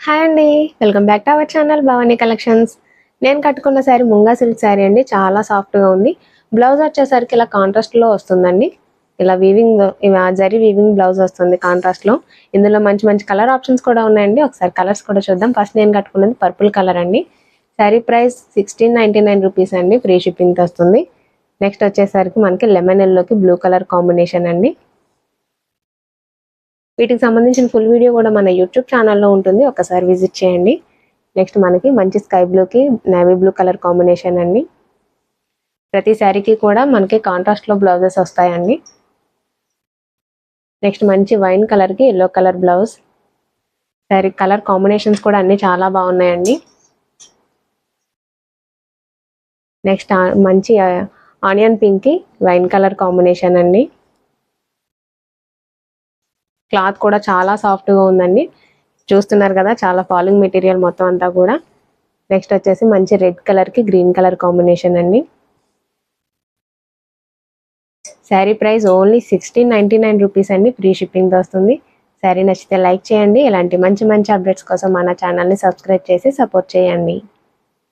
Hi అండి, welcome back to our channel Bhavani collections. నేను కట్టుకున్న శారీ ముంగా సిల్క్ శారీ అండి. చాలా సాఫ్ట్గా ఉంది. బ్లౌజ్ వచ్చేసరికి ఇలా కాంట్రాస్ట్లో వస్తుందండి. ఇలా వీవింగ్ జరీ వీవింగ్ బ్లౌజ్ వస్తుంది కాంట్రాస్ట్లో. ఇందులో మంచి మంచి కలర్ ఆప్షన్స్ కూడా ఉన్నాయండి. ఒకసారి కలర్స్ కూడా చూద్దాం. ఫస్ట్ నేను కట్టుకున్నది పర్పుల్ కలర్ అండి. శారీ ప్రైస్ 1699 రూపీస్ అండి. ఫ్రీ షిప్పింగ్తో వస్తుంది. నెక్స్ట్ వచ్చేసరికి మనకి లెమన్ ఎల్లోకి బ్లూ కలర్ కాంబినేషన్ అండి. వీటికి సంబంధించిన ఫుల్ వీడియో కూడా మన యూట్యూబ్ ఛానల్లో ఉంటుంది, ఒకసారి విజిట్ చేయండి. నెక్స్ట్ మనకి మంచి స్కై బ్లూకి నేవీ బ్లూ కలర్ కాంబినేషన్ అండి. ప్రతి శారీకి కూడా మనకి కాంట్రాస్ట్లో బ్లౌజెస్ వస్తాయండి. నెక్స్ట్ మంచి వైన్ కలర్కి yellow colour blouse. Sari colour combinations కూడా అన్నీ చాలా బాగున్నాయండి. నెక్స్ట్ మంచి ఆనియన్ పింక్కి వైన్ కలర్ కాంబినేషన్ అండి. క్లాత్ కూడా చాలా సాఫ్ట్గా ఉందండి. చూస్తున్నారు కదా, చాలా ఫాలింగ్ మెటీరియల్ మొత్తం అంతా కూడా. నెక్స్ట్ వచ్చేసి మంచి రెడ్ కలర్కి గ్రీన్ కలర్ కాంబినేషన్ అండి. శారీ ప్రైస్ ఓన్లీ 1699 రూపీస్ అండి. ఫ్రీ షిప్పింగ్తో వస్తుంది. శారీ నచ్చితే లైక్ చేయండి. ఇలాంటి మంచి మంచి అప్డేట్స్ కోసం మన ఛానల్ని సబ్స్క్రైబ్ చేసి సపోర్ట్ చేయండి.